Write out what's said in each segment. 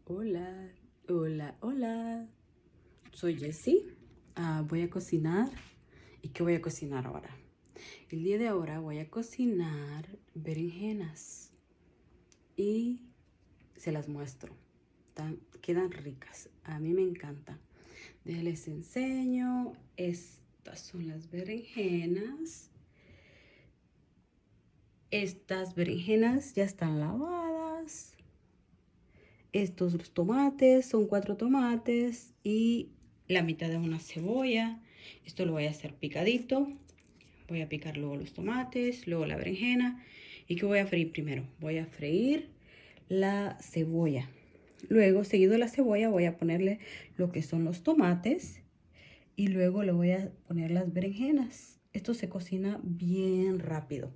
Hola, hola, hola. Soy Jessie. Voy a cocinar. ¿Y qué voy a cocinar ahora? El día de ahora voy a cocinar berenjenas. Y se las muestro. Quedan ricas. A mí me encantan. Les enseño. Estas son las berenjenas. Estas berenjenas ya están lavadas. Estos los tomates, son 4 tomates y la mitad de una cebolla. Esto lo voy a hacer picadito. Voy a picar luego los tomates, luego la berenjena. ¿Y qué voy a freír primero? Voy a freír la cebolla. Luego, seguido de la cebolla, voy a ponerle lo que son los tomates. Y luego le voy a poner las berenjenas. Esto se cocina bien rápido.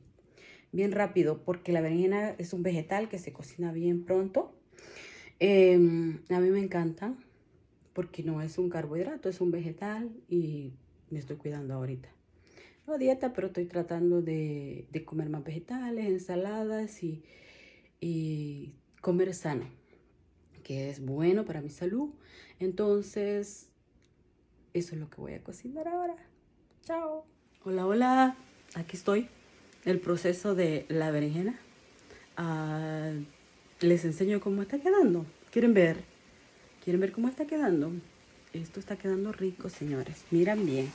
Bien rápido porque la berenjena es un vegetal que se cocina bien pronto. A mí me encanta porque no es un carbohidrato, es un vegetal y me estoy cuidando ahorita. No dieta, pero estoy tratando de comer más vegetales, ensaladas y comer sano, que es bueno para mi salud. Entonces, eso es lo que voy a cocinar ahora. Chao. Hola, hola. Aquí estoy. El proceso de la berenjena. Ah, les enseño cómo está quedando. ¿Quieren ver? ¿Quieren ver cómo está quedando? Esto está quedando rico, señores. Miren bien.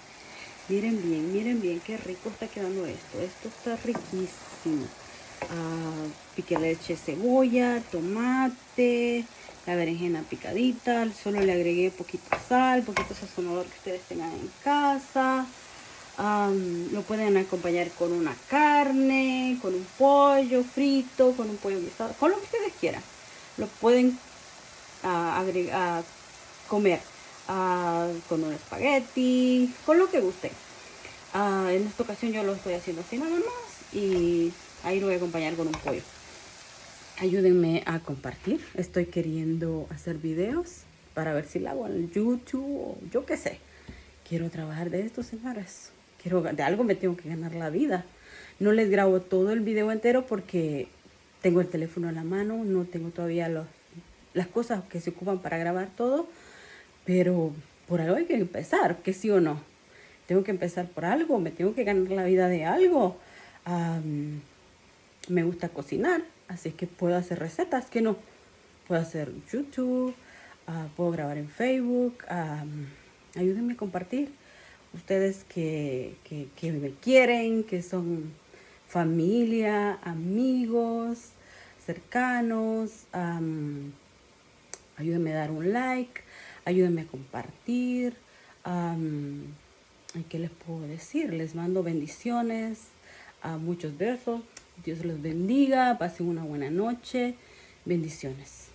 Miren bien, miren bien qué rico está quedando esto. Esto está riquísimo. Piqué leche, cebolla, tomate, la berenjena picadita. Solo le agregué poquito sal, poquito sazonador que ustedes tengan en casa. Lo pueden acompañar con una carne, con un pollo frito, con un pollo guisado, con lo que ustedes quieran. Lo pueden comer con un espagueti, con lo que guste. En esta ocasión yo lo estoy haciendo así nada más y ahí lo voy a acompañar con un pollo. Ayúdenme a compartir. Estoy queriendo hacer videos para ver si lo hago en YouTube o yo qué sé. Quiero trabajar de esto, señores. De algo me tengo que ganar la vida. No les grabo todo el video entero porque tengo el teléfono en la mano, no tengo todavía las cosas que se ocupan para grabar todo, pero por algo hay que empezar, que sí o no. Tengo que empezar por algo, me tengo que ganar la vida de algo. Me gusta cocinar, así que puedo hacer recetas, que no. Puedo hacer YouTube, puedo grabar en Facebook. Ayúdenme a compartir. Ustedes que me quieren, que son familia, amigos, cercanos. Ayúdenme a dar un like, ayúdenme a compartir. ¿Qué les puedo decir? Les mando bendiciones, muchos besos. Dios los bendiga, pasen una buena noche. Bendiciones.